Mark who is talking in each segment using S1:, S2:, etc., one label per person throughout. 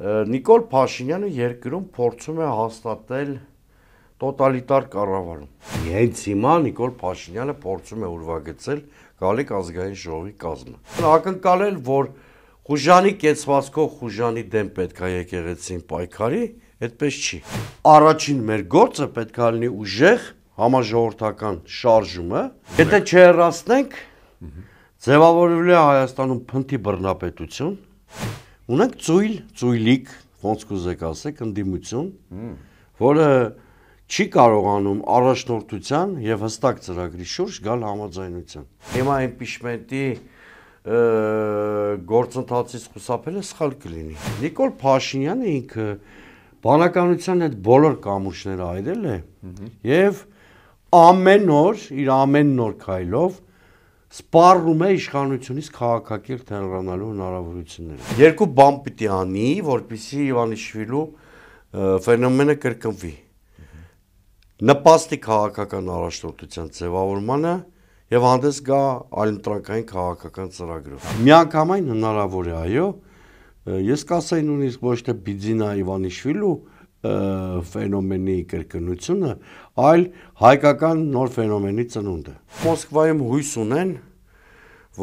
S1: Նիկոլ Փաշինյանը երկրում փորձում է հաստատել տոտալիտար կառավարում։ Հենց հիմա Նիկոլ Փաշինյանը փորձում է ուրվագծել Գալիք ազգային ժողովի կազմը։ Ակնկալել, որ Խուժանի կեցվածքով Խուժանի դեմ պետք է եկեղեցին պայքարի, այդպես չի։ Առաջին մեր գործը պետք է լինի ուժեղ համաժողովրդական շարժումը։ Եթե չհեռացնենք, ձևավորվելու է Հայաստանում փնթի բռնապետություն, ունենք ծույլիկ, ոնց կուզեք ասեք, ընդդիմություն, որը չի կարողանում առաջնորդության եւ հստակ ծրագրի շուրջ գալ համաձայնության։ Հիմա իմպիչմենտի գործընթացից խուսափելը սխալ կլինի։ Նիկոլ Փաշինյանը ինքը բանականության այդ բոլոր կամուրջները այրել է եւ ամեն օր իր ամեն նոր քայլով սպառում է իշխանությունից քաղաքակիրթ հեռանալու հնարավորությունները։ Երկու բան պիտի անի, որպեսզի Իվանիշվիլու ֆենոմենը կրկնվի։ Նպաստի քաղաքական առաջնորդության ձևավորմանը եւ հանդես գա այլընտրանքային քաղաքական ծրագրով։ Միանգամայն հնարավոր է, այո, ես կասեի նույնիսկ ոչ թե Բիձինա Իվանիշվիլու ֆենոմենի կրկնությունը, այլ հայկական նոր ֆենոմենի ծնունդը։ Մոսկվայում հույս ունեն,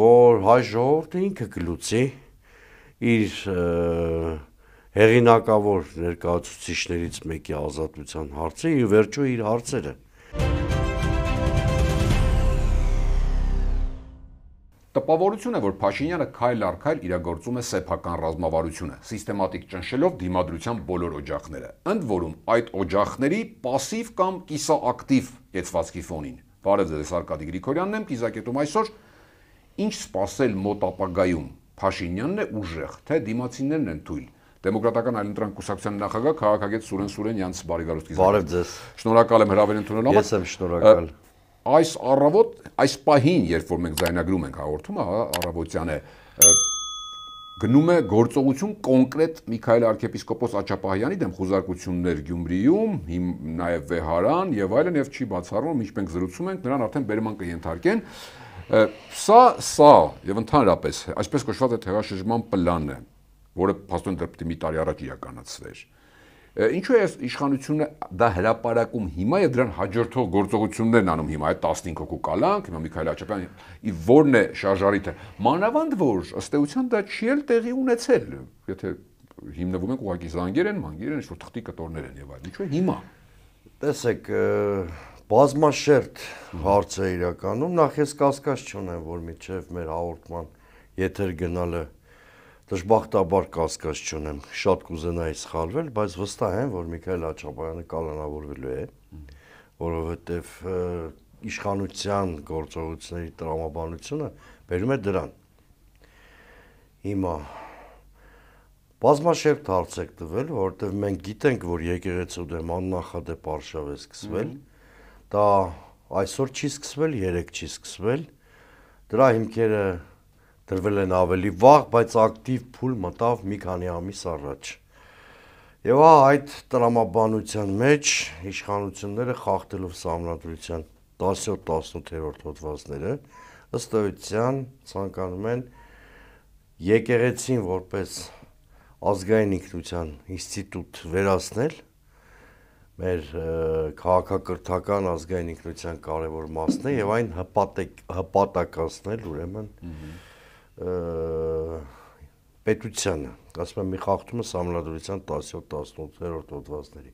S1: որ հայ ժողովուրդը ինքը կլուծի իր հեղինակավոր ներկայացուցիչներից մեկի ազատության հարցը, ի վերջո իր հարցերը։
S2: Տպավորություն է, որ Փաշինյանը քայլ առ քայլ իրագործում է սեփական ռազմավարությունը, սիստեմատիկ ճնշելով դիմադրության բոլոր օջախները, ընդ որում այդ օջախների պասիվ կամ կիսաակտիվ կեցվածքի ֆոնին։ Բարև ձեզ, Արկադի Գրիգորյանն եմ, կիզակետում այսօր ինչ սպասել մոտ ապագայում, Փաշինյանն է ուժեղ, թե դիմացիներն են թույլ։ Դեմոկրատական այլընտրանք կուսակցության նախագահ քաղաքագետ Սուրեն Սուրենյանց բարի
S1: Բարև ձեզ։
S2: Շնորհակալ եմ հրավեր ընդունելու համար։
S1: Ես եմ շնորհակալ։
S2: Այս առավոտ, այս պահին, երբ որ մենք ձայնագրում ենք հաղորդումը, առավոտյան է, գնում է գործողություն կոնկրետ Միքայել arczepiskopos Աչապահյանի դեմ խուզարկություններ Գյումրիում, նաև Վեհարան եւ այլն, եւ չի բացառվում, ինչ մենք զրուցում ենք, նրան արդեն բերման կենթարկեն։ Սա եւ ընդհանրապես այսպես կոչված է թեղաշրջման պլանը, որը փաստորեն դեպի մի տարի առաջ իրականացվեր։ Ինչու է իշխանությունը դա հրապարակում հիմա եւ դրան հաջորդող գործողություններն անում հիմա այդ 15 հոգու կալանք, հիմա Միքայել Աչապյանը որն է շարժարիթը, մանավանդ որ ըստ էության դա չի էլ տեղի ունեցել, եթե հիմնվում ենք ուղղակի զանգեր են, մանգեր են, ինչ-որ թղթի կտորներ են եւ այլն, ինչու է հիմա։
S1: Տեսեք, բազմաշերտ հարց է իրականում, նախ ես կասկած չունեմ, որ միջև մեր հաղորդման եթեր գնալը դժբախտաբար կասկած չունեմ, շատ կուզենայի սխալվել, բայց վստահ եմ, որ Միքայել Աչապահյանը կալանավորվելու է, որովհետև իշխանության գործողությունների տրամաբանությունը բերում է դրան։ Հիմա բազմաշերտ հարց եք տվել, որովհետև մենք գիտենք, որ եկեղեցու դեմ աննախադեպ արշավ է սկսվել, դա այսօր չի սկսվել, երեկ չի սկսվել, դրա հիմքերը դրվել են ավելի վաղ, բայց ակտիվ փուլ մտավ մի քանի ամիս առաջ։ Եվ այդ տրամաբանության մեջ իշխանությունները խախտելով Սահմանադրության 17-18-րդ հոդվածները ըստ էության ցանկանում են եկեղեցին որպես ազգային ինքնության ինստիտուտ վերացնել, մեր քաղաքակրթական ազգային ինքնության կարևոր մասն է եւ այն հպատակացնել ուրեմն պետությանը, ասում եմ մի խախտումը Սահմանադրության 17-18-րդ հոդվածների։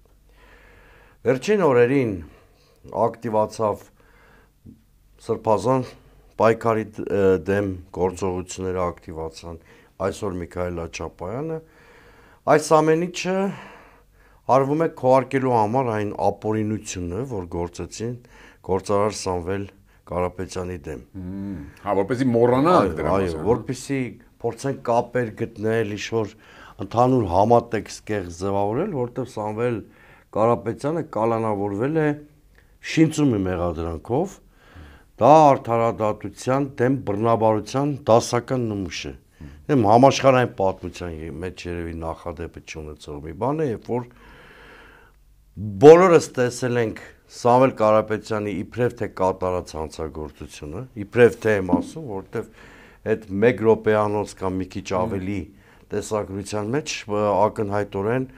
S1: Վերջին օրերին ակտիվացավ Սրբազան պայքարի դեմ գործողությունները ակտիվացան այսօր Միքայել Աչապահյանը, այս ամեն ինչը արվում է քողարկելու համար այն ապօրինությունը, որ գործեցին գործարար Սամվել Կարապետյանի դեմ։
S2: Հա, որպեսզի մոռանանք դրա
S1: մասին։ Այո, որպեսզի փորձենք կապեր գտնել, ինչ-որ ընդհանուր համատեքստ կեղծ ձևավորել, որտեղ Սամվել Կարապետյանը կալանավորվել է շինծումի մեղադրանքով, դա արդարադատության դեմ բռնաբարության դասական նմուշ է։ Դեմ համաշխարհային պատմության մեջ երևի նախադեպը չունեցող մի բան է, երբ որ բոլորս տեսել ենք Սամվել Կարապետյանի իբրև թե կատարած հանցագործությունը, իբրև թե եմ ասում, որովհետև այդ 1 րոպեանոց կամ մի քիչ ավելի տեսագրության մեջ ակնհայտորեն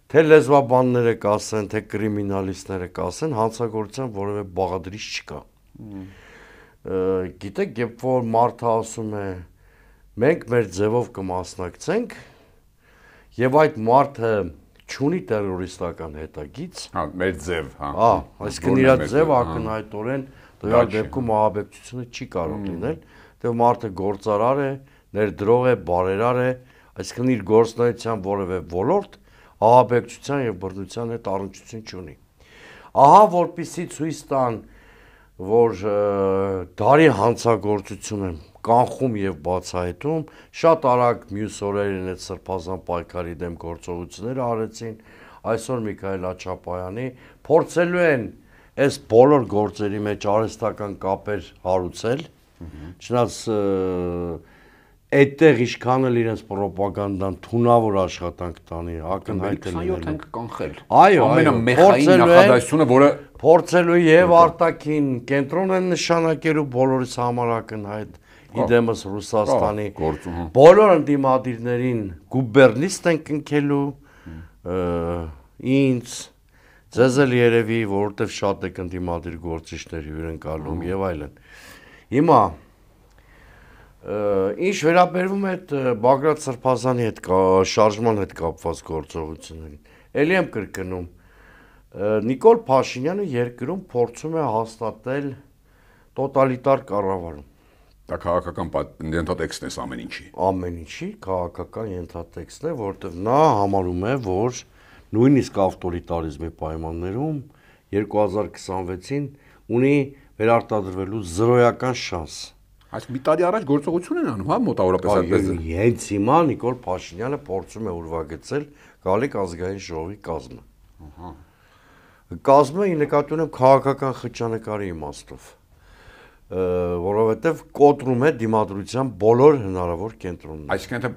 S1: թե լեզվաբանները կասեն, թե կրիմինալիստները կասեն, հանցագործության որևէ բաղադրիչ չկա։ Գիտեք, երբ որ մարդը ասում է մենք մեր ձևով կմասնակցենք եւ այդ մարդը չունի terroristական հետագիծ,
S2: մեր ձև,
S1: այսինքն իր ձևը ակնհայտորեն դրա դեպքում ահաբեկչությունը չի կարող լինել, թե մարդը գործարար է, ներդրող է, բարերար է, այսինքն իր գործունեության որևէ ոլորտ ահաբեկչության եւ բռնության հետ առնչություն չունի։ Ահա որպեսզի ցույց տան, որ դարի հանցագործությունը կանխում եւ բացահայտում, շատ արագ մյուս օրերին այդ սրբազան պայքարի դեմ գործողությունները արեցին, այսօր Միքայել Աչապայանի փորձելու են այս բոլոր գործերի մեջ արհեստական կապեր հարուցել, չնայած այդտեղ ինչքան էլ իրենց ռոպագանդան թունավոր աշխատանք տանի, ակնհայտ է լինելու։ 27 են կանխել։ Այո,
S2: ամենամեխային նախադասությունը, որը
S1: փորձելու եւ արտաքին կենտրոն են նշանակելու բոլորիս համար ակնհայտ իդեմս Ռուսաստանի բոլոր ընդդիմադիրներին գուբերնիստ են կնքելու, ինձ, ձեզ էլ երևի, որովհետև շատ եք ընդդիմադիր գործիչներ հյուրընկալում եւ այլն։ Հիմա ինչ վերաբերվում է Բագրատ Սրբազանի հետ շարժման հետ կապված գործողություններին, ելի եմ կրկնում, Նիկոլ Փաշինյանը երկրում փորձում է հաստատել տոտալիտար կառավարում։
S2: Դա քաղաքական ենթատեքստն է ամեն ինչի։
S1: Ամեն ինչի քաղաքական ենթատեքստն է, որովհետև նա համարում է, որ նույնիսկ ավտորիտարիզմի պայմաններում 2026-ին ունի վերարտադրվելու զրոյական շանս։
S2: Այս մի տարի առաջ գործողություն են անում, մոտավորապես այդպես։
S1: Հենց հիմա Նիկոլ Փաշինյանը փորձում է ուրվագծել Գալիք ազգային ժողովի կազմը։ Կազմը ի նկատի ունեմ քաղաքական խճանկարի իմաստով, որովհետև կոտրում է դիմադրության բոլոր հնարավոր կենտրոնները։
S2: Այսինքն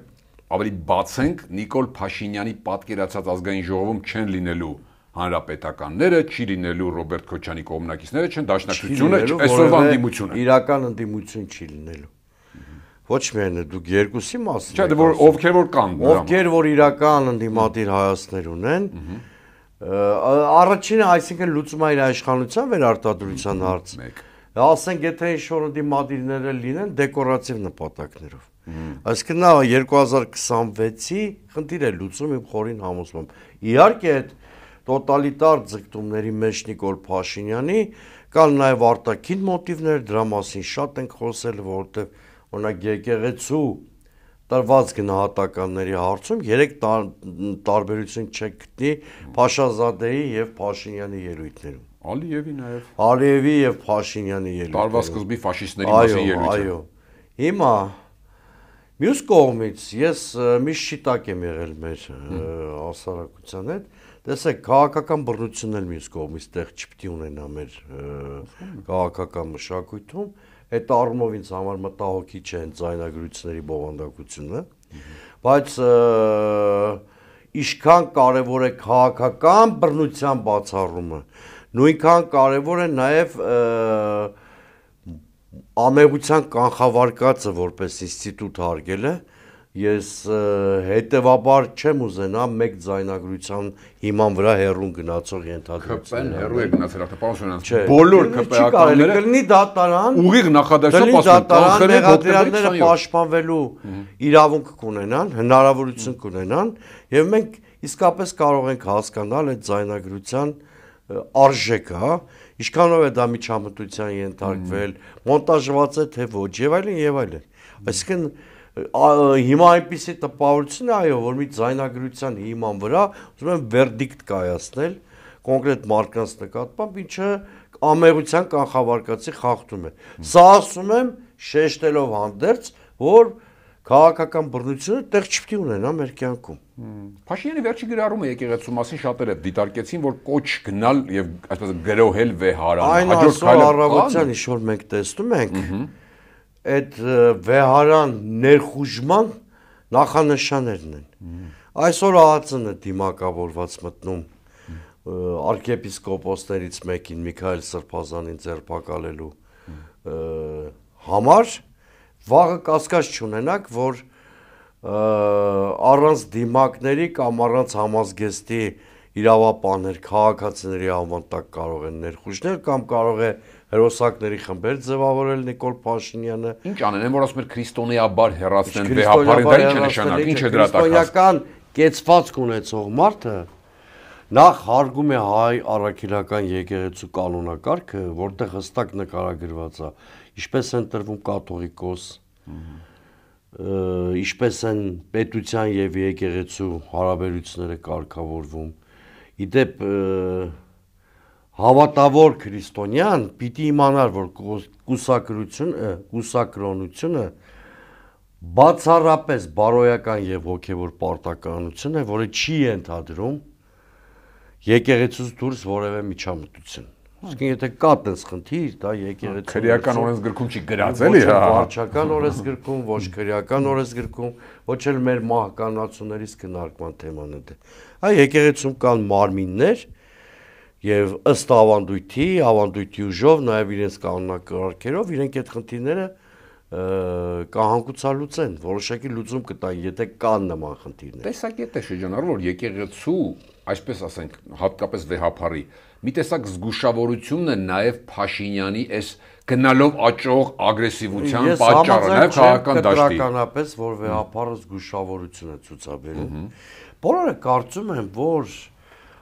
S2: ավելի բացենք, Նիկոլ Փաշինյանի պատկերացած ազգային ժողովում չեն լինելու հանրապետականները, չի լինելու Ռոբերտ Քոչյանի կողմնակիցները, չեն դաշնակցությունը, այսօրվա ընդդիմությունը։
S1: Իրական ընդդիմություն չի լինելու։ Ոչ միայն դուք երկուսի մասին։
S2: Չէ, որ ովքեր որ կան։
S1: Ովքեր որ իրական ընդդիմադիր հայացքներ ունեն, առաջինը, այսինքն լուծում իր իշխանության վերարտադրության հարցը։ Ասենք, եթե ինչ-որ ընդդիմադիրները լինեն դեկորատիվ նպատակներով։ Այսինքն նա 2026-ի խնդիր է լուծում իմ խորին համոզմամբ։ Իհարկե այդ տոտալիտար ձգտումների մեջ Նիկոլ Փաշինյանի կան նաև արտաքին մոտիվներ, դրա մասին շատ ենք խոսել, որովհետև օրինակ եկեղեցու տրված գնահատականների հարցում 3 տարբերություն չեք գտնի Փաշազադեի եւ Փաշինյանի ելույթներում։
S2: Ալիևի նաև։
S1: Ալիևի եւ Փաշինյանի ելույթները։
S2: Տարվա սկզբի ֆաշիստների մասին ելույթը։
S1: Այո։ Հիմա մյուս կողմից ես միշտ շիտակ եմ եղել մեր հասարակության հետ։ Տեսեք, քաղաքական բռնությունն էլ մյուս կողմից տեղ չպիտի ունենա մեր քաղաքական մշակույթում, այդ առումով ինձ համար մտահոգիչ է ձայնագրությունների բովանդակությունը, բայց ինչքան կարևոր է քաղաքական բռնության բացառումը, նույնքան կարևոր է նաև ամեղության կանխավարկածը որպես ինստիտուտ հարգելը։ Ես հետևաբար չեմ ուզենա մեկ ձայնագրության հիման վրա հեռուն գնացող ենթադրություններ։
S2: ԿՊ-ն հեռու է գնացել, պարոն բոլոր ԿՊ-ականները
S1: կլինի դատարան,
S2: ուղիղ նախադասությամբ
S1: դատարանները պաշտպանվելու իրավունք կունենան, հնարավորություն կունենան, եւ մենք իսկապես կարող ենք հասկանալ այդ ձայնագրության արժեքը, ինչքանով է դա միջամտության ենթարկվել, մոնտաժված է թե ոչ, եւ այլն եւ այլն։ Այսինքն հիմա այնպիսի տպավորություն է, այո, որ մի ձայնագրության հիման վրա ուզում են վերդիկտ կայացնել կոնկրետ մարդկանց նկատմամբ, ինչը ամեղության կանխավարկածի խախտում է։ Սա ասում եմ շեշտելով հանդերձ, որ քաղաքական բռնությունը տեղ չպիտի ունենա մեր կյանքում։
S2: Փաշինյանի վերջի գրառումը եկեղեցու մասին շատերը դիտարկեցին, որ կոչ գնալ եւ այսպես գրոհել վեհարան։
S1: Այն այսօր առավոտյան ինչ որ մենք տեսնում ենք, այդ վեհարան ներխուժման նախանշաններն են։ Այսօր ԱԱԾ-ն է դիմակավորված մտնում arczepiskopos-ներից մեկին Միքայել Սրբազանին ձերբակալելու համար, վաղը կասկած չունենաք, որ առանց դիմակների կամ առանց համազգեստի իրավապաններ, քաղաքացիների անվան տակ կարող են ներխուժներ կամ կարող է հերոսակների խմբեր ձևավորել Նիկոլ Փաշինյանը։
S2: Ինչ անեն, որ ասում են քրիստոնեաբար հեռացնեն վեհապարին, դա ինչ է նշանակում, ինչ է դրա տակ։
S1: Քրիստոնեական կեցվածք ունեցող մարդը նախ հարգում է հայ առաքելական եկեղեցու կանոնակարգը, որտեղ հստակ նկարագրված է, ինչպես են տրվում կաթողիկոս, ինչպես են պետության եւ եկեղեցու հարաբերությունները կարգավորվում։ Իդեպ հավատավոր քրիստոնյան պիտի իմանար, որ կուսակրոնությունը բացառապես բարոյական եւ հոգեվոր պարտականություն է, որը չի ենթադրում եկեղեցուց դուրս որևէ միջամտություն։ Իսկ եթե կա տես խնդիր, դա եկեղեցու
S2: քրեական օրենսգրքում չի գրած էլի, հա։
S1: Վարչական օրենսգրքում, ոչ քրեական օրենսգրքում, ոչ էլ մեր մահկանացուներից քննարկման թեման է դա։ Այ եկեղեցում կան մարմիններ եւ ըստ ավանդույթի ուժով, նաեւ իրենց կանոնակարգերով իրենք այդ խնդիրները կահանգուցալուծեն, որոշակի լուծում կտան, եթե կան նման խնդիրներ։
S2: Տեսակետ է շրջանառվում, որ եկեղեցու, այսպես ասենք, հատկապես վեհապարի մի տեսակ զգուշավորությունն է նաեւ Փաշինյանի այս գնալով աճող ագրեսիվության պատճառը, նաեւ քաղաքական դաշտի։
S1: Կտրականապես, որ վեհապարը զգուշավորություն է ցուցաբերում։ Բոլորը կարծում են, որ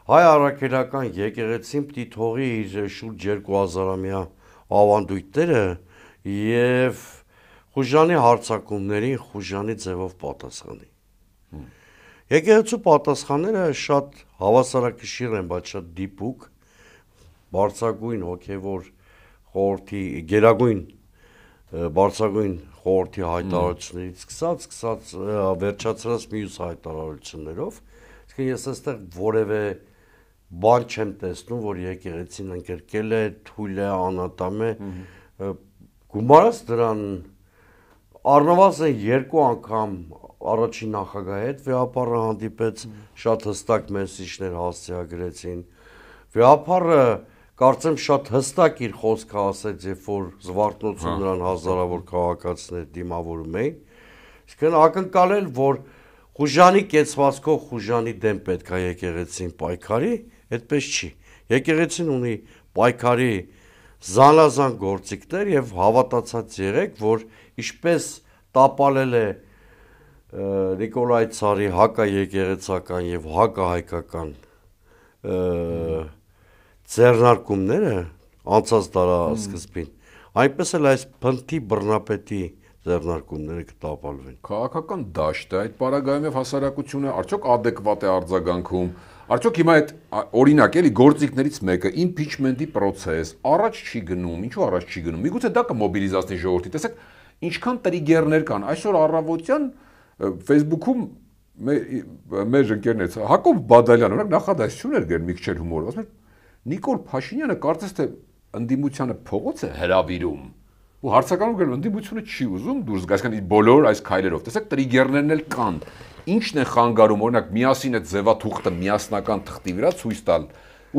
S1: հայ առաքելական եկեղեցին պիտի թողի իր շուրջ 2000-ամյա ավանդույթները եւ խուժանի հարցակումներին խուժանի ձևով պատասխանի։ Եկեղեցու պատասխանները շատ հավասարակշիռ են, բայց շատ դիպուկ, բարձրագույն հոգևոր խորհրդի, գերագույն բարձրագույն խորհրդի հայտարարություններից սկսած վերջացրած մյուս հայտարարություններով, իսկ ես այստեղ որևէ բան չեմ տեսնում, որ եկեղեցին ընկերկել է, թույլ է, անատամ է, գումարած դրան առնվազն 2 անգամ առաջին նախագահի հետ վեհապարը հանդիպեց, շատ հստակ մեսիջներ հասցեագրեցին։ Վեհապարը կարծեմ շատ հստակ իր խոսքը ասեց, երբ որ Զվարթնոցում նրան հազարավոր քաղաքացիներ դիմավորում էին։ Իսկ ակնկալել, որ խուժանի կեցվածքով խուժանի դեմ պետք է եկեղեցին պայքարի, այդպես չի։ Եկեղեցին ունի պայքարի զանազան գործիքներ եւ հավատացած եղեք, որ ինչպես տապալել է Նիկոլայ Ցարի հակաեկեղեցական եւ հակահայկական ձեռնարկումները անցած դարաշրջին, այնպես էլ այս փնթի բռնապետի ձեռնարկումները կտապալվեն։
S2: Քաղաքական դաշտը այդ պարագայում եւ հասարակությունը արդյոք adekvat է արձագանքում։ Արդյոք հիմա այդ օրինակ էլի գործիքներից մեկը impeachment-ի process առաջ չի գնում, ինչու առաջ չի գնում։ Միգուցե դա կմոբիլիզացնի ժողովրդի։ Տեսեք, ինչքան տրիգերներ կան։ Այսօր առավոտյան Facebook-ում մեր ընկերներից Հակոբ Բադալյանը օրինակ նախադասություն էր գրել մի քիչ հումորով, ասում էր Նիկոլ Փաշինյանը կարծես թե ընդդիմությանը փողոց է հրավիրում ու հարցականում գրել ընդդիմությունը չի ուզում դուրս գա, այսինքն բոլոր այս քայլերով։ Տեսեք, տրիգերներն էլ կան։ Ինչն է խանգարում, օրինակ միասին այդ ձևաթուղթը միասնական թղթի վրա ցույց տալ,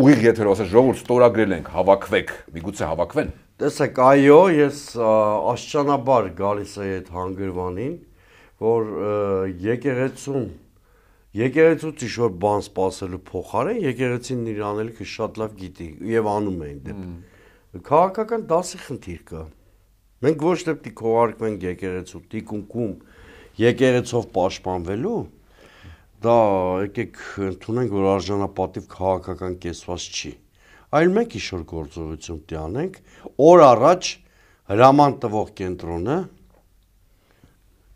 S2: ուղիղ եթերով ասել ժողովուրդ ստորագրել ենք, հավաքվեք, միգուցե հավաքվեն։
S1: Տեսեք, այո, ես աշճանաբար գալիս եմ այդ հանգրվանին, որ եկեղեցուց ինչ-որ բան սպասելու փոխարեն եկեղեցին իր անելիքը շատ լավ գիտի եւ անում է դեպ։ Քաղաքական դասի խնդիր կա։ Մենք ոչ թե պիտի քողարկվենք եկեղեցու տիկունքում եկեղեցով պաշտպանվելու, դա եկեք ընդունենք, որ արժանապատիվ քաղաքական կեսված չի։ Այլ մենք ինչ-որ գործողություն պիտի անենք, օր առաջ հրաման տվող կենտրոնը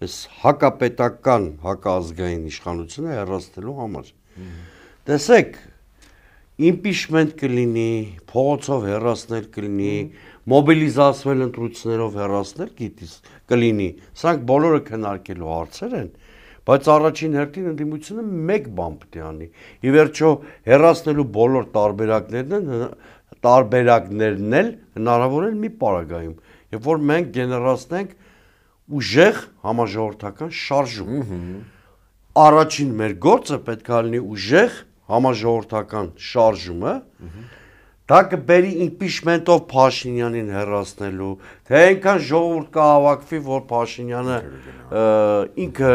S1: այս հակապետական, հակազգային իշխանությունը հեռացնելու համար։ Տեսեք, impeachment կլինի, փողոցով հեռացնել կլինի, մոբիլիզացվել ընտրություններով հեռացնել կլինի։ Սրանք բոլորը քննարկելու հարցեր են, բայց առաջին հերթին ընդդիմությունը մեկ բան պետք է անի։ Ի վերջո հեռացնելու բոլոր տարբերակներն էլ հնարավոր են մի պարագայում, երբ որ մենք գեներացնենք ուժեղ համաժողովրդական շարժում։ Առաջին մեր գործը պետք է լինի ուժեղ համաժողովրդական շարժումը Դա կբերի impeachment-ով Փաշինյանին հեռացնելու, թե այնքան ժողովուրդ կհավաքվի, որ Փաշինյանը ինքը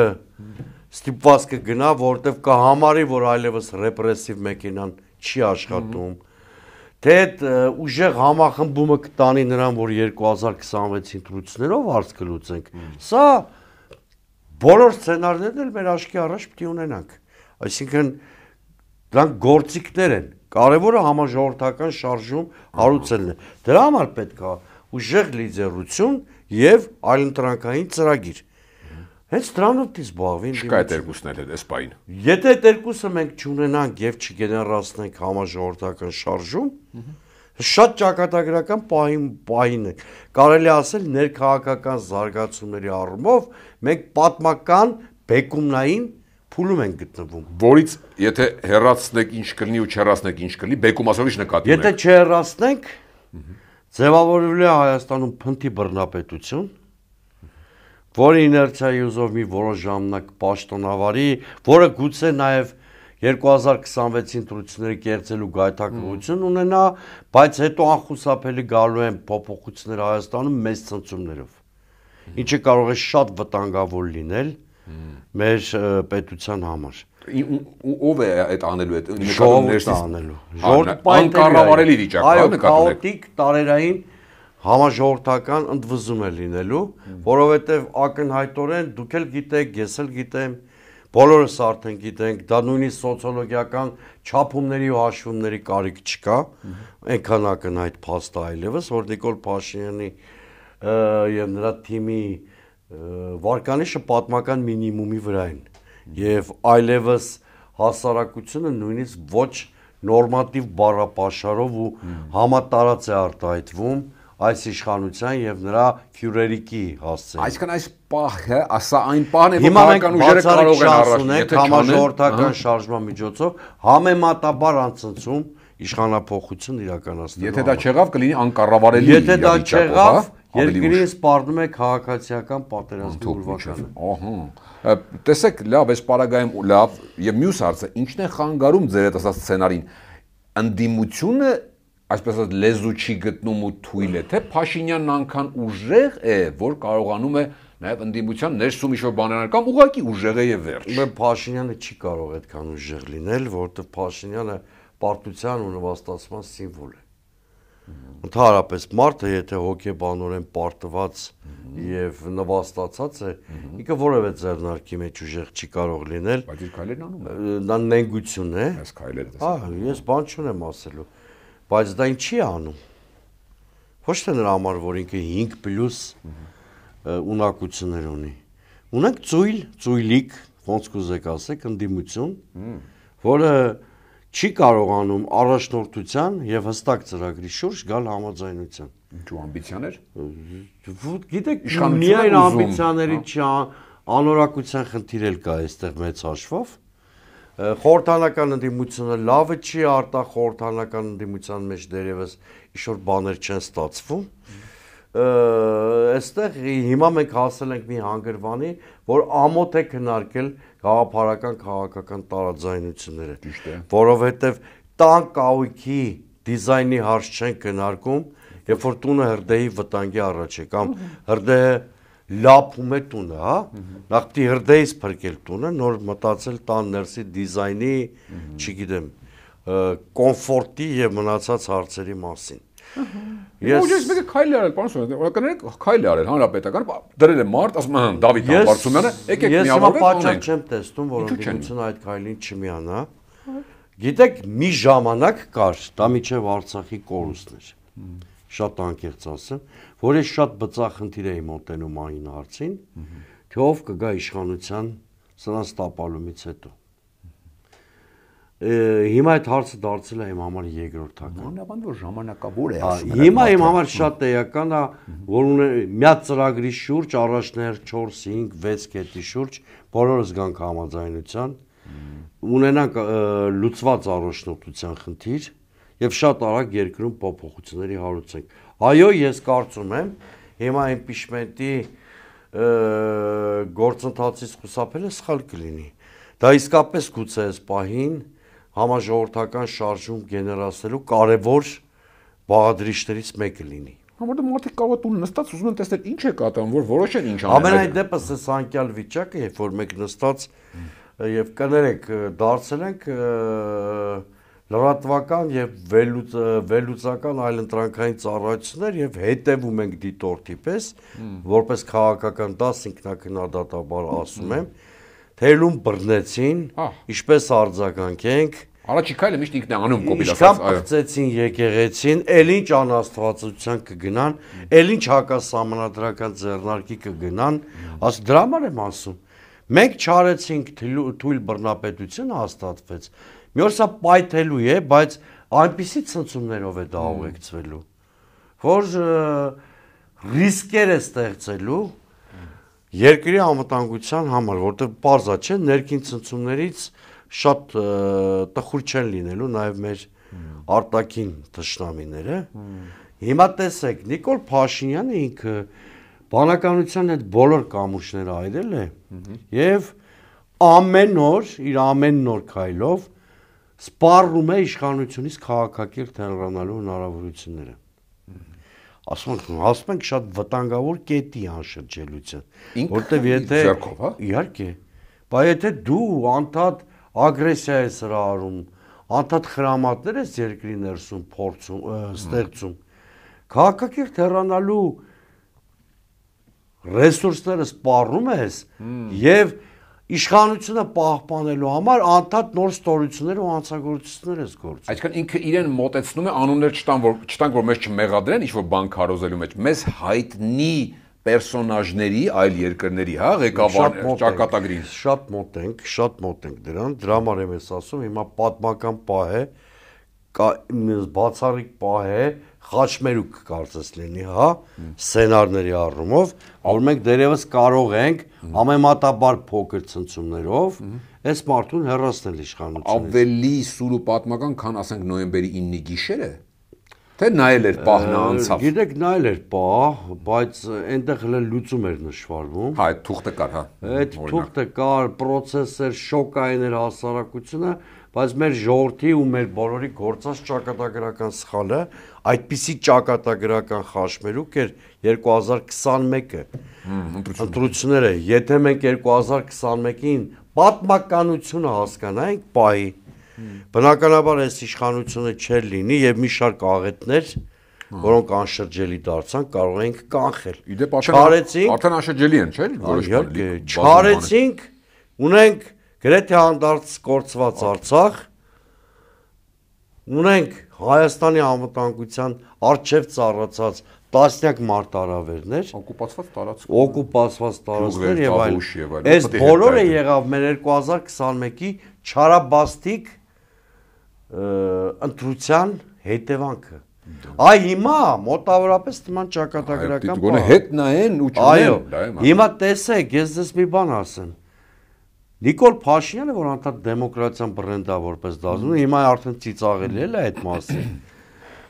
S1: ստիպված կգնա, որովհետև կհամարի, որ այլևս ռեպրեսիվ մեքենան չի աշխատում, թե այդ ուժեղ համախմբումը կտանի նրան, որ 2026 ընտրություններով հարց կլուծենք, սա բոլոր սցենարներն էլ մեր աչքի առաջ պիտի ունենանք, այսինքն դրանք գործիքներ են, կարևորը համաժողովրդական շարժում հարուցելն է, դրա համար պետք է ուժեղ լիդերություն և այլընտրանքային ծրագիր, հենց դրանով դի զբաղվի
S2: Չկա այդ երկուսն էլ այս պահին։
S1: Եթե այդ երկուսը մենք չունենանք և չգեներացնենք համաժողովրդական շարժում, շատ ճակատագրական պահին է, կարելի ասել ներքաղաքական զարգացումների առումով մենք պատմական բեկումնային փուլում ենք գտնվում։
S2: Որից եթե հեռացնեք ինչ կլինի ու չհեռացնեք ինչ կլինի, բեկում ասով ինչ նկատի ունեք։
S1: Եթե չհեռացնենք, ձևավորվելու է Հայաստանում փնթի բռնապետություն, որը իներցիայի ուզով մի որոշ ժամանակ պաշտոնավարի, որը գուցե նաև 2026 ընտրությունների կերտելու գայթակղություն ունենա, բայց հետո անխուսափելի գալու են փոփոխություններ Հայաստանում մեծ ցնցումներով, ինչը կարող է շատ վտանգավոր լինել մեր պետության համար։
S2: Ով է այդ անելու այդ
S1: ժողովուրդը անելու։
S2: Անկառավարելի վիճակ, հա, նկատում եք։
S1: Քաոտիկ տարերային համաժողովրդական ընդվզում է լինելու, որովհետև ակնհայտորեն դուք էլ գիտեք, ես էլ գիտեմ, բոլորս արդեն գիտենք, դա նույնիսկ սոցիոլոգիական չափումների ու հաշվումների կարիք չկա, այնքան ակնհայտ փաստ է այլևս, որ Նիկոլ Փաշինյանի եւ նրա թիմի վարկանիշը պատմական մինիմումի վրա են եւ այլևս հասարակությունը նույնիսկ ոչ նորմատիվ բառապաշարով ու համատարած է արտահայտվում այս իշխանության եւ նրա ֆյուրերիկի հասցեին։
S2: Այսինքն այս պահը, ասա այն պահն է, որ քաղաքական ուժերը կարող են առաջ, եթե
S1: համաժողովրդական շարժման միջոցով համեմատաբար անցնցում իշխանափոխություն իրականացնելու։
S2: Եթե դա չեղավ, կլինի անկառավարելի։
S1: Եթե դա չեղավ, երկրին սպառնում է քաղաքացիական պատերազմի ուրվականը։
S2: Ահա։ Տեսեք, լավ, այս պարագայում լավ, եւ մյուս հարցը, ինչն է խանգարում ձեր այդ ասած սցենարին։ Ընդդիմությունը, այսպես ասած, լեզու չի գտնում ու թույլ է, թե Փաշինյանն անգամ ուժեղ է, որ կարողանում է նաեւ ընդդիմության ներսում ինչ-որ բաներ կամ ուղղակի ուժեղ է եւ վերջ։
S1: Փաշինյանը չի կարող այդքան ուժեղ լինել, որովհետեւ Փաշինյանը պարտության ու նվաստացման սիմվոլ է։ Ընդհանրապես մարդը, եթե հոգեբանորեն պարտված եւ նվաստացած է, ինքը որևէ ձեռնարկի մեջ ուժեղ չի կարող լինել։
S2: Բայց իր քայլերն անում է։
S1: Դա նենգություն է։
S2: Այս քայլերը։
S1: Հա, ես բան չունեմ ասելու, բայց դա ինչի է անում։ Ոչ թե նրա համար, որ ինքը 5+ ունակություններ ունի։ Ունենք ծույլիկ, ոնց կուզեք ասեք, ընդդիմություն, որը չի կարողանում առաջնորդության եւ հստակ ծրագրի շուրջ գալ համաձայնության։
S2: Ինչու ամբիցիաներ։
S1: Գիտեք, միայն ամբիցիաների չի, անորակության խնդիր էլ կա այստեղ մեծ հաշվով։ Խորհրդանական ընդդիմությունը լավը չի, արտախորհրդանական ընդդիմության մեջ դերևս ինչ-որ բաներ չեն ստացվում։ Այստեղ հիմա մենք հասել ենք մի հանգրվանի, որ ամոթ է քննարկել գաղափարական քաղաքական տարաձայնությունները, որովհետև տան կահույքի դիզայնի հարց չեն քննարկում, երբ որ տունը հրդեհի վտանգի առաջ է կամ հրդեհը լափում է տունը, հա, նախ պիտի հրդեհից փրկել տունը, նոր մտածել տան ներսի դիզայնի, չգիտեմ, կոմֆորտի եւ մնացած հարցերի մասին։
S2: Ես մեկը քայլ արել, պարոն Սոնյան, օրականորեն քայլ արել հանրապետական, դրել է մարդ, ասում եմ Դավիթ Համբարձումյանը, եկեք միավորվենք,
S1: պատճառ չեմ տեսնում, որ ընդդիմությունը այդ քայլին չմիանա։ Գիտեք, մի ժամանակ կար, դա միջև Արցախի կորուստներ։ Շատ անկեղծ ասեմ, որ ես շատ բծախնդիր էի մոտենում այն հարցին, թե ով կգա իշխանության սրանց տապալումից հետո։ Հիմա այդ հարցը դարձել է իմ համար երկրորդական։
S2: Մանավանդ որ ժամանակավոր է ասում։
S1: Հիմա իմ համար շատ էական է, որ մի ծրագրի շուրջ առաջներ 4, 5, 6 կետի շուրջ բոլորս գանք համաձայնության, ունենանք լուծված առաջնորդության խնդիր եւ շատ արագ երկրում փոփոխությունների հարուցենք։ Այո, ես կարծում եմ, հիմա impeachment-ի գործընթացից խուսափելը սխալ կլինի։ Դա իսկապես գուցե այս պահին համաժողովրդական շարժում գեներացնելու կարևոր բաղադրիչներից մեկը լինի։
S2: Որտեղ մարդիկ կարող է տուն նստած ուզում են տեսնել ինչ է կատարվում, որ որոշեն ինչ անեն։
S1: Ամենայն դեպս այս անկյալ վիճակը, երբ որ մեկ նստած եւ կներեք դարձել ենք լրատվական եւ վերլուծական այլընտրանքային ծառայություններ եւ հետեւում ենք դիտորդի պես, որպես քաղաքական դաս ինքնակնադատաբար ասում եմ, թելում բռնեցին, ինչպես արձագանքենք,
S2: առաջի քայլը միշտ ինքն է անում կոպիտ ասած,
S1: այո։ Ինչքան բացեցին եկեղեցին, ել ինչ անաստվածության կգնան, ել ինչ հակասահմանադրական ձեռնարկի կգնան, աս դրա համար եմ ասում։ Մենք չարեցինք թույլ բռնապետությունը հաստատվեց։ Մի օր սա պայթելու է, բայց այնպիսի ցնցումներով է դա ուղեկցվելու, որ ռիսկեր է ստեղծելու երկրի անվտանգության համար, որտեղ պարզ է, չէ, ներքին ցնցումներից շատ տխուր չեն լինելու նաև մեր արտաքին թշնամիները։ Հիմա տեսեք, Նիկոլ Փաշինյանը ինքը բանականության այդ բոլոր կամուրջները այրել է եւ ամեն օր իր ամեն նոր քայլով սպառում է իշխանությունից քաղաքակիրթ հեռանալու հնարավորությունները։ Ասում ենք շատ վտանգավոր կետի անշրջելություն, որտեվ եթե իհարկե, բայց եթե դու անդադ ագրեսիա ես հրահարում, անդադ խրամատներ ես երկրի ներսում փորձում, ստեղծում, քաղաքակիրթ հեռանալու ռեսուրսները սպառում ես եւ իշխանությունը պահպանելու համար անդադ նոր ստորություններ ու հանցագործություններ ես գործում։
S2: Այսինքն ինքը իրեն մոտեցնում է անուններ չտան որ մեզ չմեղադրեն ինչ որ բան քարոզելու մեջ, մեզ հայտնի պերսոնաժների այլ երկրների, հա, ղեկավարներ, ճակատագրին։
S1: Շատ մոտ ենք դրան, դրա համար եմ ասում, հիմա պատմական պահ է, բացառիկ պահ է, խաչմերուկ կարծես լինի, հա, սցենարների առումով, որ մենք դերևս կարող ենք ամենատաբար փոքր ցնցումներով այս մարդուն հեռացնել իշխանությունից։
S2: Ավելի սուր ու պատմական, քան ասենք նոյեմբերի 9-ի գիշերը։ Թե նայել էր պահն անցավ։
S1: Գիտեք, նայել էր պահ, բայց այնտեղ հենց լուծում էր նշվարվում։
S2: Հա, այդ թուղթը կար, հա։
S1: Այդ թուղթը կար, պրոցեսը շոկային էր հասարակությունը, բայց մեր ժողովրդի ու մեր բոլորի գործած ճակատագրական սխալը այդպիսի ճակատագրական խաչմերուկ էր 2021-ը ընտրությունները, եթե մենք 2021-ին պատմականությունը հասկանայինք պահի, բնականաբար այս իշխանությունը չէր լինի եւ մի շարք աղետներ, որոնք անշրջելի դարձան, կարող ենք կանխել։
S2: Իդեպ արդեն անշրջելի են, չէ՞, որոշ բան։
S1: Չարեցինք, ունենք գրեթե հանդարտ կորցված Արցախ, ունենք Հայաստանի անվտանգության առջև ծառացած տասնյակ մարտահրավերներ, օկուպացված տարածքներ եւ այլն։ Այս բոլորը եղավ մեր 2021-ի չարաբաստիկ ընտրության հետևանքը։ Այ հիմա մոտավորապես նման ճակատագրական
S2: բան։ Հետ նայեն ու չունեն։
S1: Այո, հիմա տեսեք, ես ձեզ մի բան ասեմ։ Նիկոլ Փաշինյանը, որ անդադ դեմոկրատիան բռնდა որպես դասում, հիմա արդեն ծիծաղելի է այդ մասին,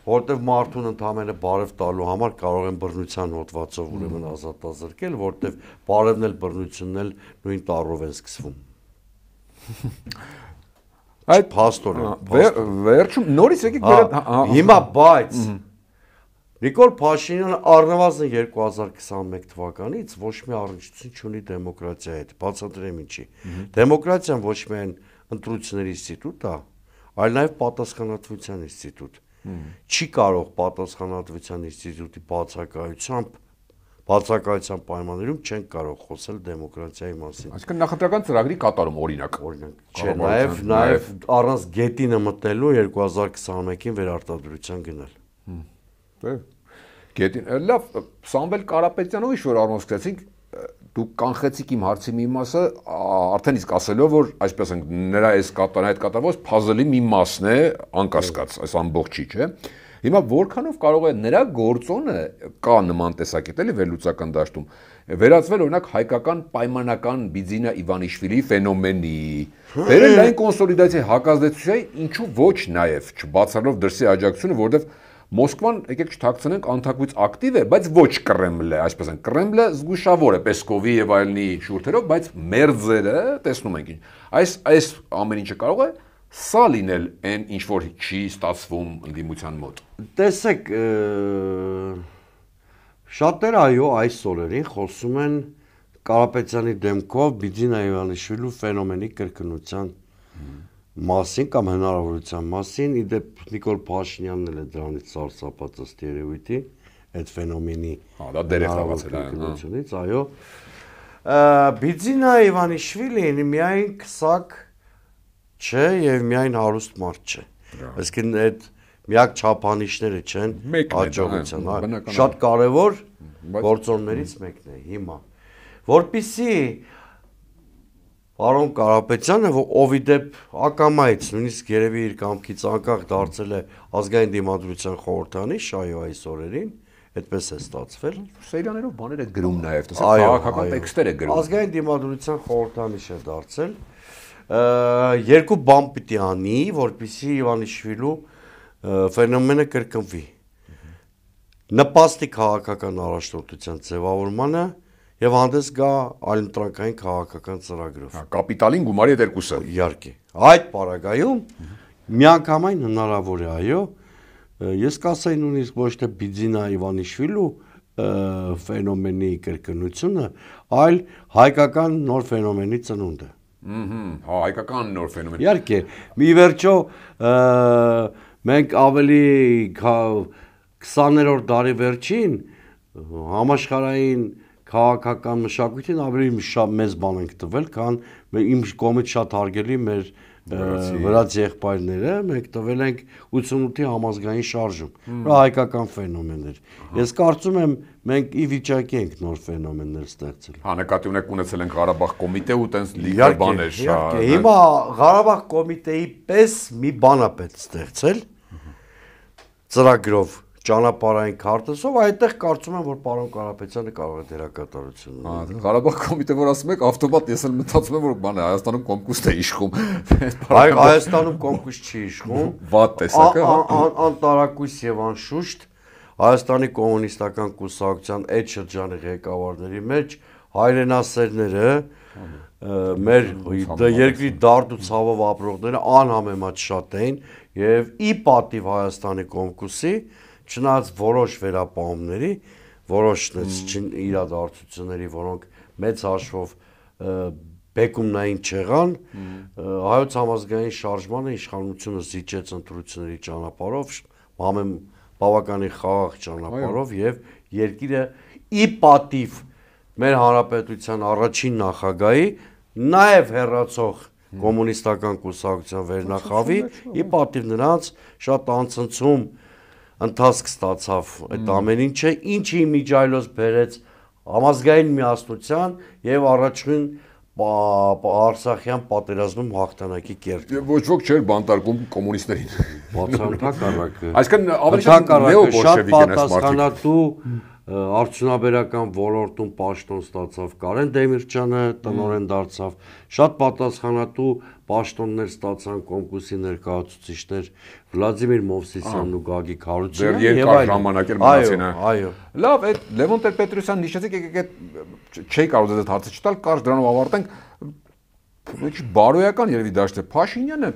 S1: որտեվ մարդուն ընդհանրապես բարև տալու համար կարող են բռնության հոդվածով ուրեմն ազատազրկել, որտեվ բարևն էլ բռնությունն էլ նույն տառով են սկսվում։ Այդ փաստորեն
S2: վերջում նորից եկեք
S1: հիմա բայց Նիկոլ Փաշինյանը առնվազն 2021 թվականից ոչ մի առնչություն չունի դեմոկրատիայի հետ, բացատրեմ ինչի։ Դեմոկրատիան ոչ միայն ընտրությունների ինստիտուտ է, այլ նաև պատասխանատվության ինստիտուտ։ Չի կարող պատասխանատվության ինստիտուտի բացակայության պայմաններում չեն կարող խոսել դեմոկրատիայի մասին։
S2: Այսինքն նախընտրական ծրագրի կատարում օրինակ։
S1: Չէ, նաև առանց գետինը մտնելու 2021-ին վերարտադրության գնալ։
S2: Լավ, Սամվել Կարապետյանով ինչ-որ առնով սկսեցինք, դուք կանխեցիք իմ հարցի մի մասը, արդեն իսկ ասելով, որ այսպես ենք, նրա այս կատարված փազլի մի մասն է անկասկած, այս ամբողջի, չէ։ Հիմա որքանով կարող է նրա գործոնը կա նման տեսակետ էլի վերլուծական դաշտում վերածվել օրինակ հայկական պայմանական Բիձինա Իվանիշվիլի ֆենոմենի, վերել այն կոնսոլիդացիայի հակազդեցությունների, ինչու ոչ նաև չբացառելով դրսի աջակցությունը, որովհետև Մոսկվան, եկեք չթաքցնենք, անթակվից ակտիվ է, բայց ոչ Կրեմլը, այսպես են, Կրեմլը զգուշավոր է Պեսկովի եւ այլնի շուրթերով, բայց մերձերը տեսնում ենք ինչ։ Այս ամեն ինչը կարող է Սա լինել այն ինչ որ չի ստացվում ընդդիմության մոտ։
S1: Տեսեք, շատերը այո այս օրերին խոսում են Կարապետյանի դեմքով Բիձինա Իվանիշվիլու ֆենոմենի կրկնության մասին կամ հնարավորության մասին, իդեպ Նիկոլ Փաշինյանն էլ է դրանից սարսափած ըստ երևույթի, այդ ֆենոմենի
S2: դա դեր է խաղացել,
S1: կրկնությունից, այո։ Բիձինա Իվանիշվիլին միայն քսակ չէ եւ միայն հարուստ մարդ չէ։ Այսինքն այդ միակ չափանիշները չեն աջակցության, շատ կարևոր գործոններից մեկն է հիմա։ Որպեսզի պարոն Կարապետյանը, ով իդեպ ակամայից նույնիսկ երևի իր կամքից անկախ դարձել է ազգային դիմադրության խորհրդանիշ, այո, այս օրերին, այդպես է ստացվել։
S2: Սերիաներով բաներ է գրում նաև, տեսեք, քաղաքական տեքստեր է գրում։
S1: Ազգային դիմադրության խորհրդանիշ է դարձել։ Երկու բան պիտի անի, որպեսզի Իվանիշվիլու ֆենոմենը կրկնվի։ Նպաստի քաղաքական առաջնորդության ձևավորմանը եւ հանդես գա այլընտրանքային քաղաքական ծրագրով։
S2: Կապիտալին գումարի այդ երկուսը։
S1: Իհարկե։ Այդ պարագայում միանգամայն հնարավոր է, այո, ես կասեի նույնիսկ ոչ թե Բիձինա Իվանիշվիլու ֆենոմենի կրկնությունը, այլ հայկական նոր ֆենոմենի ծնունդը։
S2: Հա, հայկական նոր ֆենոմեն։
S1: Իհարկե, մի վերջո մենք ավելի 20-րդ դարի վերջին համաշխարհային քաղաքական մշակույթին ավելի մեծ բան ենք տվել, քան իմ կողմից շատ հարգելի մեր վրաց եղբայրները, մենք տվել ենք 88-ի համազգային շարժում, դա հայկական ֆենոմեն էր։ Ես կարծում եմ մենք ի վիճակի ենք նոր ֆենոմեններ ստեղծել։
S2: Հա, նկատի ունեք ունեցել ենք Ղարաբաղ կոմիտե ու տենց լիգա բաներ շատ։
S1: Հիմա Ղարաբաղ կոմիտեի պես մի բան է պետք ստեղծել ծրագրով ճանապարհային քարտեզով, այդտեղ կարծում եմ, որ պարոն Կարապետյանը կարող է դերակատարություն ունենալ։
S2: Ղարաբաղ կոմիտե որ ասում եք, ավտոմատ ես էլ մտածում եմ, որ բանը Հայաստանում կոմկուստ է իշխում։
S1: Հայաստանում կոմկուստ չի իշխում։
S2: Վատ տեսակը։
S1: Անտարակույս եւ անշուշտ Հայաստանի կոմունիստական կուսակցության այդ շրջանի ղեկավարների մեջ հայրենասերները, մեր երկրի դարդ ու ցավով ապրողները անհամեմատ շատ էին եւ ի պատիվ Հայաստանի կոմկուսի չնայած որոշ վերապահումների, որոշ իրադարձությունների, որոնք մեծ հաշվով բեկումնային չեղան, հայոց համազգային շարժմանը իշխանությունը զիջեց ընտրությունների ճանապարհով, բավականին խաղաղ ճանապարհով եւ երկիրը ի պատիվ մեր հանրապետության առաջին նախագահի, նաեւ հերացող կոմունիստական կուսակցության վերնախավի, ի պատիվ նրանց շատ անցնցում ընթացք ստացավ այդ ամեն ինչը, ինչի միջայլոց բերեց համազգային միասնության եւ առաջին Արցախյան պատերազմում հաղթանակի կերտը։
S2: Ոչ ոք չէր բանտարկում կոմունիստերին։
S1: Բացառությամբ
S2: Այսինքն ավելի շատ նեոբոլշևիկ են այս մարդիկ։
S1: Արդյունաբերական ոլորտում պաշտոն ստացավ Կարեն Դեմիրճյանը, տնօրեն դարձավ, շատ պատասխանատու պաշտոններ ստացան կոմկուսի ներկայացուցիչներ Վլադիմիր Մովսիսյանն ու Գագիկ Հարությունյանը
S2: եւ այլն։ Ժամանակ էր մնացին,
S1: այո։
S2: Լավ, այդ Լևոն Տեր-Պետրոսյանն նշեցիք, եկեք չէի կարող դες հարցը չտալ, կարճ դրանով ավարտենք։ Ոչ բարոյական երևի դաշտ է Փաշինյանը,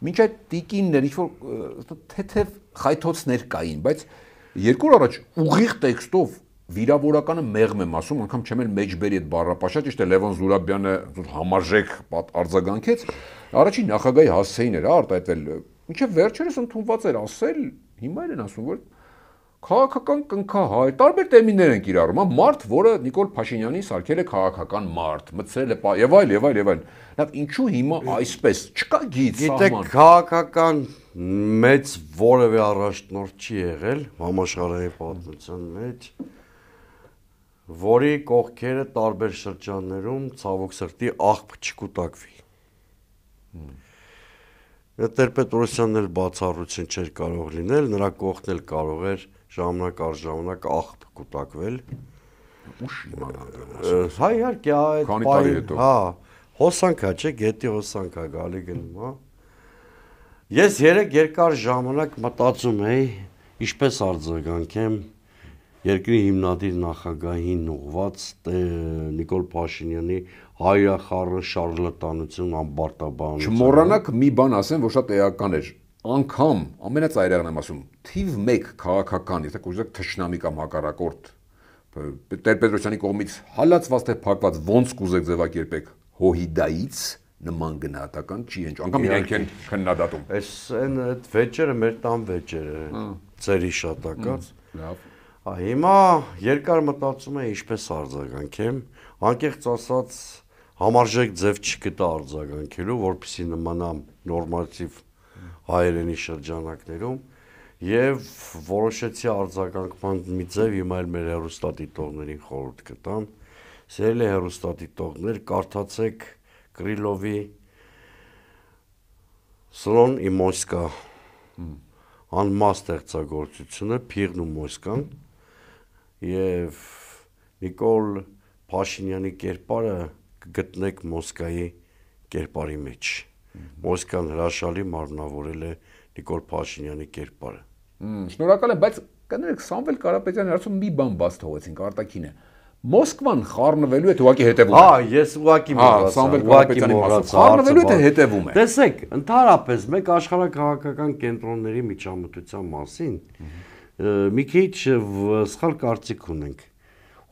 S2: մինչ այդ տիկիններ ինչ որ թեթև խայթոցներ կային, բայց երկու օր առաջ ուղիղ տեքստով վիրավորականը մեղմ եմ ասում, անգամ չեմ էլ մեջբերի այդ բառապաշա, ճիշտ է Լևոն Զուրաբյանը համարժեք արձագանքեց, առաջին նախագահի հասցեին էր արտահայտվել, մինչև վերջերս ընդունված էր ասել, հիմա են ասում, որ քաղաքական կնքահայր, տարբեր տերմիններ են կիրառում, մարդ, որը Նիկոլ Փաշինյանին սարքել է քաղաքական մարդ, մտցրել է եւ այլ։ Լավ, ինչու հիմա այսպես չկա գիծ սահման։
S1: Գիտեք, քաղաքական մեծ որևէ առաջնորդ չի եղել համաշխարհային պատմության մեջ, որի կողքերը տարբեր շրջաններում ցավոք սրտի աղբ չկուտակվի։ Տեր-Պետրոսյանն էլ բացառություն չէր կարող լինել, նրա կողքն էլ կարող էր ժամանակ առ ժամանակ աղբ կուտակվել։
S2: Ուշ իմանալ։
S1: Հա, իհարկե, այդ
S2: քանի տարի հետո։
S1: Հա, հոսանքա, չէ, գետի հոսանքա գալի գնում, հա։ Ես երկար ժամանակ մտածում էի, ինչպես արձագանքեմ երկրի հիմնադիր նախագահին ուղված Նիկոլ Փաշինյանի հայրախառը շարլատանություն, ամբարտաբանություն։
S2: Չմոռանաք մի բան ասեմ, որ շատ էական էր։ Անկամ ամենածայրերն եմ ասում, թիվ 1 քաղաքական, եթե կուզեք թշնամի կամ հակառակորդ Տեր-Պետրոսյանի կողմից հալածված թե փակված ոնց կուզեք ձևակերպեք հոհիդայից նման գնահատական չի հնչ։ Անկամ իրենք են քննադատում։
S1: Այս այն այդ վեճերը մեր տան վեճերը, ծերի շատակած։
S2: Լավ։
S1: Հիմա երկար մտածում եմ ինչպես արձագանքեմ, անկեղծ ասած համարժեք ձև չկտա արձագանքելու, որպեսզի նմանամ նորմատիվ հայերենի շրջանակներում եւ որոշեցի արձագանքման մի ձև հիմա էլ մեր հեռուստադիտողներին խորհուրդ կտամ։ Սիրելի հեռուստադիտողներ, կարդացեք Կրիլովի Սլոն ի Մոսկվա անմահ ստեղծագործությունը Փիղն ու Մոսկվան եւ Նիկոլ Փաշինյանի կերպարը կգտնեք Մոսկվայի կերպարի մեջ։ Մոսկվան հրաշալի մարմնավորել է Նիկոլ Փաշինյանի կերպարը։
S2: Շնորհակալ եմ, բայց կներեք Սամվել Կարապետյանի հարցում մի բան բաց թողեցինք, արտաքին է։ Մոսկվան խառնվելու է ուղղակի հետևում է։
S1: Հա, ես ուղղակի մոռացա։
S2: Սամվել Կարապետյանի մասով խառնվելու է թե հետևում է։
S1: Տեսեք, ընդհանրապես մեկ աշխարհակաղակական կենտրոնների միջամտության մասին մի քիչ սխալ կարծիք ունենք։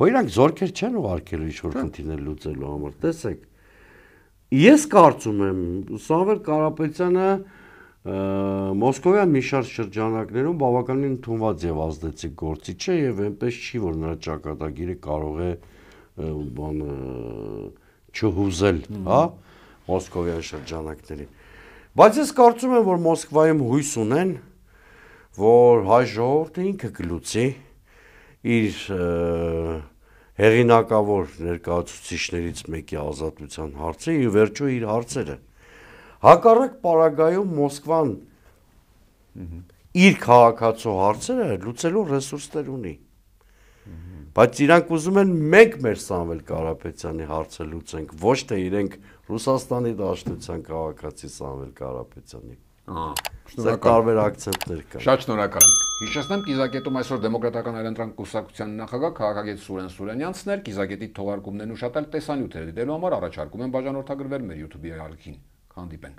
S1: Օրինակ զորքեր չեն ուղարկելու ինչ-որ խնդիրներ լուծելու համար։ Տեսեք, ես կարծում եմ Սամվել Կարապետյանը Մոսկովյան մի շարժ շրջանակներում բավականին ընդունված եւ ազդեցիկ գործիչ է եւ այնպես չի որ նրա ճակատագիրը կարող է չհուզել, հա, Մոսկովյան շրջանակներին։ Բայց ես կարծում եմ որ Մոսկվայում հույս ունեն, որ հայ ժողովուրդը ինքը կլուծի իր հեղինակավոր ներկայացուցիչներից մեկի ազատության հարցը եւ վերջո իր հարցերը։ Հակառակ պարագայում Մոսկվան իր քաղաքացու հարցերը լուծելու ռեսուրսներ ունի։ Բայց իրանք ուզում են մենք մեր Սամվել Կարապետյանի հարցը լուծենք, ոչ թե իրենք Ռուսաստանի Դաշնության քաղաքացի Սամվել Կարապետյանի։ Սա տարբեր ակցենտներ կան։
S2: Շատ շնորհակալ եմ։ Հիշեցնեմ Կիզակետում այսօր Դեմոկրատական այլընտրանք կուսակցության նախագահ քաղաքագետ Սուրեն Սուրենյանցն էր, Կիզակետի թողարկումներն ուշադրել տեսանյութեր դիտելու համար առաջարկում եմ բաժանորդագրվել մեր YouTube-ի ալիքին։ Հանդիպենք։